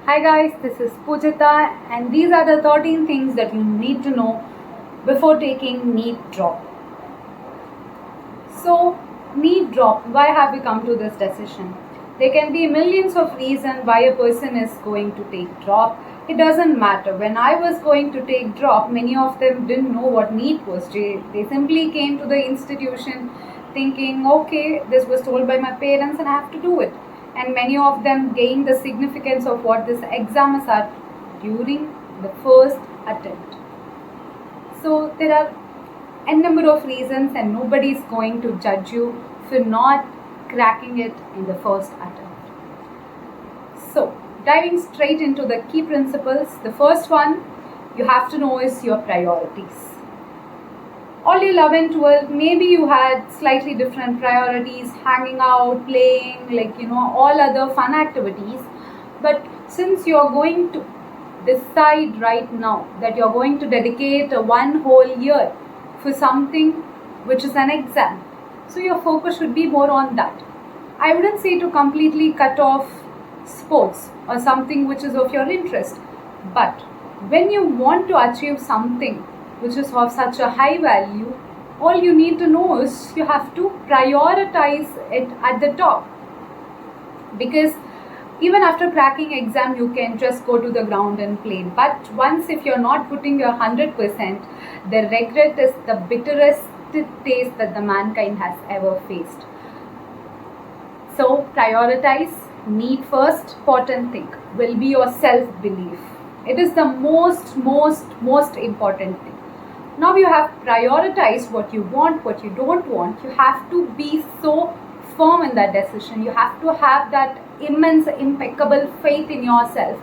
Hi guys, this is Pujita and these are the 13 things that you need to know before taking Neet drop. So, Neet drop, why have we come to this decision? There can be millions of reasons why a person is going to take drop. It doesn't matter. When I was going to take drop, many of them didn't know what Neet was. They simply came to the institution thinking, okay, this was told by my parents and I have to do it. And many of them gained the significance of what this exams are during the first attempt. So there are n number of reasons and nobody is going to judge you for not cracking it in the first attempt. So diving straight into the key principles, the first one you have to know is your priorities. All your 11, 12, maybe you had slightly different priorities, hanging out, playing, all other fun activities. But since you're going to decide right now that you're going to dedicate a one whole year for something which is an exam, so your focus should be more on that. I wouldn't say to completely cut off sports or something which is of your interest, but when you want to achieve something which is of such a high value, all you need to know is you have to prioritize it at the top. Because even after cracking exam, you can just go to the ground and play. But once if you're not putting your 100%, the regret is the bitterest taste that the mankind has ever faced. So prioritize. Need first important thing will be your self-belief. It is the most important thing. Now you have prioritized what you want, what you don't want. You have to be so firm in that decision. You have to have that immense, impeccable faith in yourself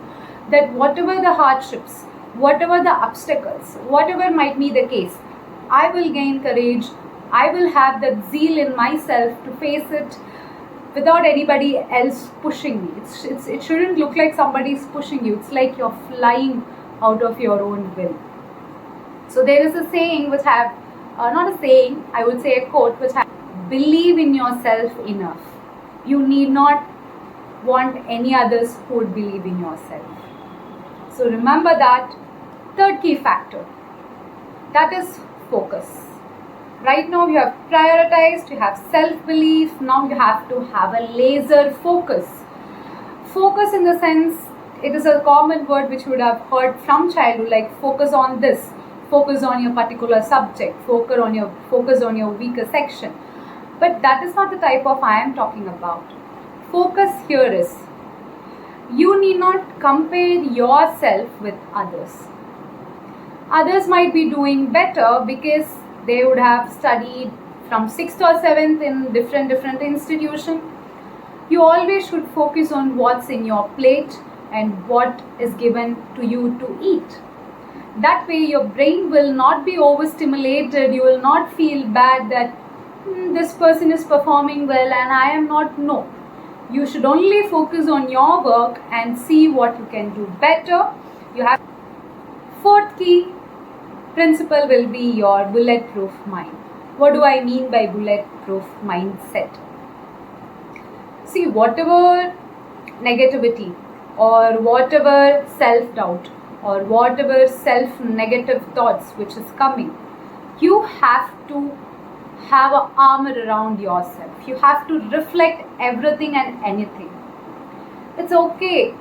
that whatever the hardships, whatever the obstacles, whatever might be the case, I will gain courage. I will have that zeal in myself to face it without anybody else pushing me. It shouldn't look like somebody is pushing you. It's like you're flying out of your own will. So there is a saying which not a saying, I would say a quote which believe in yourself enough. You need not want any others who would believe in yourself. So remember that. Third key factor, that is focus. Right now you have prioritized, you have self-belief, now you have to have a laser focus. Focus in the sense, it is a common word which you would have heard from childhood, like focus on this, focus on your particular subject, focus on your weaker section. But that is not the type of I am talking about. Focus here is, you need not compare yourself with others. Others might be doing better because they would have studied from 6th or 7th in different institution. You always should focus on what's in your plate and what is given to you to eat. That way your brain will not be overstimulated. You will not feel bad that this person is performing well and I am not. No. You should only focus on your work and see what you can do better. You have fourth key principle will be your bulletproof mind. What do I mean by bulletproof mindset? See, whatever negativity or whatever self-doubt or whatever self-negative thoughts which is coming, you have to have an armor around yourself. You have to reflect everything and anything. It's okay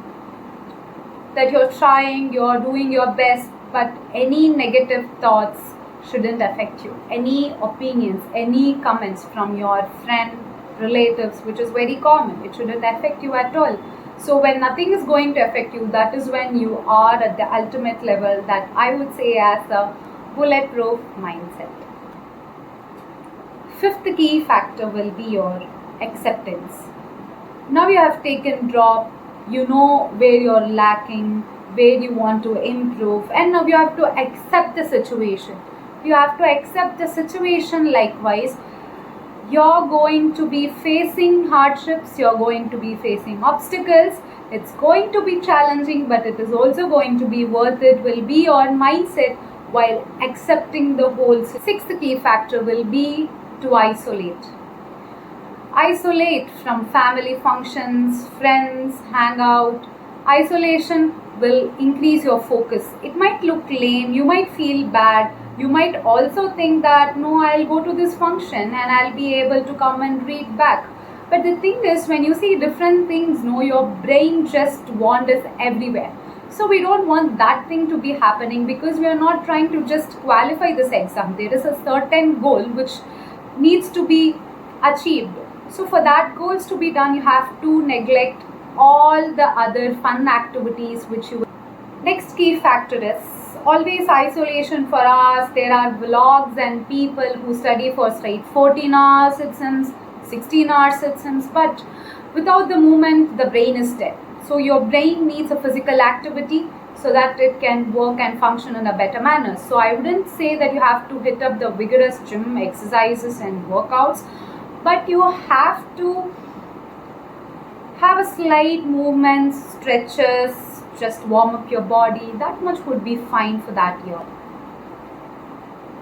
that you're trying, you're doing your best, but any negative thoughts shouldn't affect you. Any opinions, any comments from your friend, relatives, which is very common, it shouldn't affect you at all. So when nothing is going to affect you, that is when you are at the ultimate level that I would say as a bulletproof mindset. Fifth key factor will be your acceptance. Now you have taken drop, you know where you're lacking, where you want to improve, and now you have to accept the situation. You have to accept the situation. Likewise, you're going to be facing hardships, you're going to be facing obstacles. It's going to be challenging, but it is also going to be worth it, will be your mindset while accepting the whole. Sixth key factor will be to isolate. Isolate from family functions, friends, hang out, Isolation will increase your focus. It might look lame, you might feel bad, you might also think that no, I'll go to this function and I'll be able to come and read back. But the thing is, when you see different things, no, your brain just wanders everywhere. So we don't want that thing to be happening, because we are not trying to just qualify this exam. There is a certain goal which needs to be achieved. So for that goals to be done, you have to neglect all the other fun activities which you. Next key factor is always isolation for us. There are vlogs and people who study for straight 14 hours it seems, 16 hours it seems, but without the movement the brain is dead. So your brain needs a physical activity so that it can work and function in a better manner. So I wouldn't say that you have to hit up the vigorous gym exercises and workouts, but you have to have a slight movement, stretches, just warm up your body. That much would be fine for that year.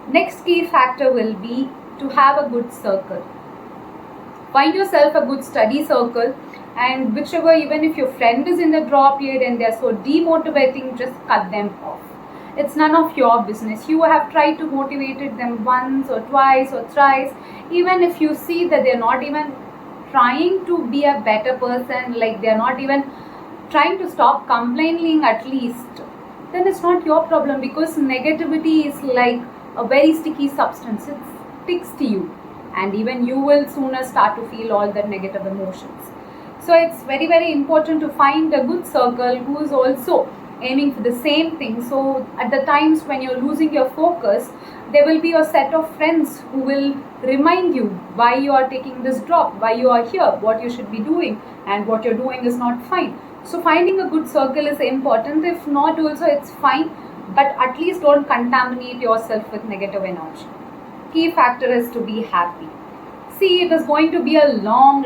Next key factor will be to have a good circle. Find yourself a good study circle, and whichever, even if your friend is in the drop period and they're so demotivating, just cut them off. It's none of your business. You have tried to motivate them once or twice or thrice. Even if you see that they're not even trying to be a better person, like they're not even trying to stop complaining at least, then it's not your problem, because negativity is like a very sticky substance. It sticks to you, and even you will sooner start to feel all the negative emotions. So it's very, very important to find a good circle who is also aiming for the same thing. So at the times when you're losing your focus, there will be a set of friends who will remind you why you are taking this drop, why you are here, what you should be doing, and what you're doing is not fine. So finding a good circle is important. If not also, it's fine, but at least don't contaminate yourself with negative energy. Key factor is to be happy. See, it is going to be a long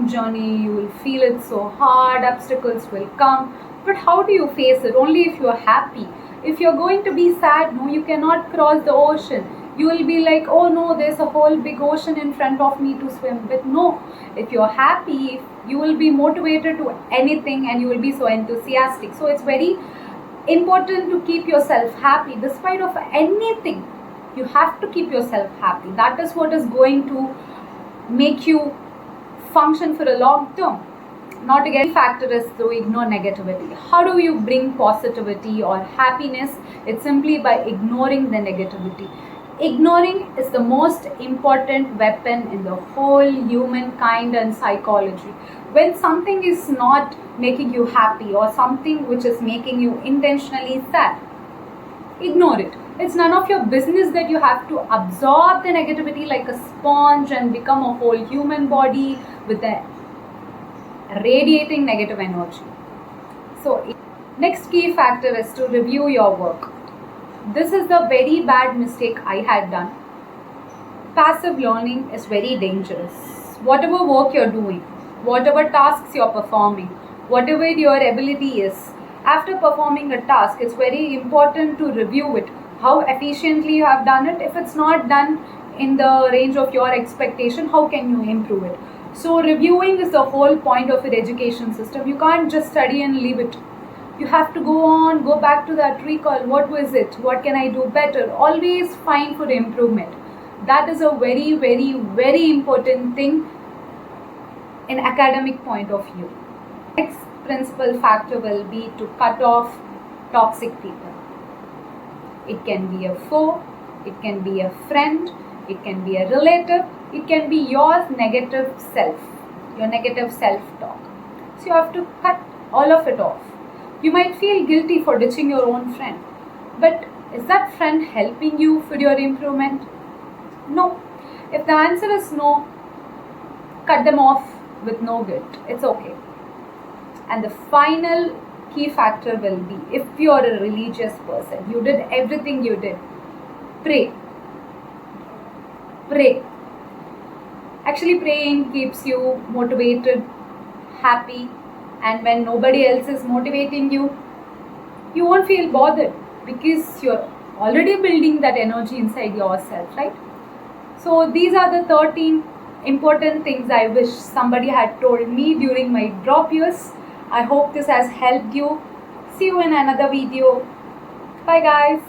journey. You will feel it so hard, obstacles will come, but how do you face it? Only if you are happy. If you're going to be sad, no, you cannot cross the ocean. You will be like, oh no, there's a whole big ocean in front of me to swim. But no, if you're happy, you will be motivated to anything and you will be so enthusiastic. So it's very important to keep yourself happy despite of anything. You have to keep yourself happy. That is what is going to make you function for a long term. Not again, factor is to ignore negativity. How do you bring positivity or happiness? It's simply by ignoring the negativity. Ignoring is the most important weapon in the whole humankind and psychology. When something is not making you happy or something which is making you intentionally sad, ignore it. It's none of your business that you have to absorb the negativity like a sponge and become a whole human body with a radiating negative energy. So next key factor is to review your work. This is the very bad mistake I had done. Passive learning is very dangerous. Whatever work you're doing, whatever tasks you're performing, whatever your ability is, after performing a task, it's very important to review it. How efficiently you have done it. If it's not done in the range of your expectation, how can you improve it? So reviewing is the whole point of your education system. You can't just study and leave it. You have to go back to that recall. What was it? What can I do better? Always find for improvement. That is a very, very, very important thing in academic point of view. Next principal factor will be to cut off toxic people. It can be a foe, it can be a friend, it can be a relative, it can be your negative self, your negative self-talk. So you have to cut all of it off. You might feel guilty for ditching your own friend, but is that friend helping you for your improvement? No. If the answer is no, cut them off with no guilt. It's okay. And the final key factor will be, if you are a religious person, you did everything you did, pray. Pray. Actually, praying keeps you motivated, happy, and when nobody else is motivating you, you won't feel bothered because you're already building that energy inside yourself, right? So these are the 13 important things I wish somebody had told me during my drop years. I hope this has helped you. See you in another video. Bye guys.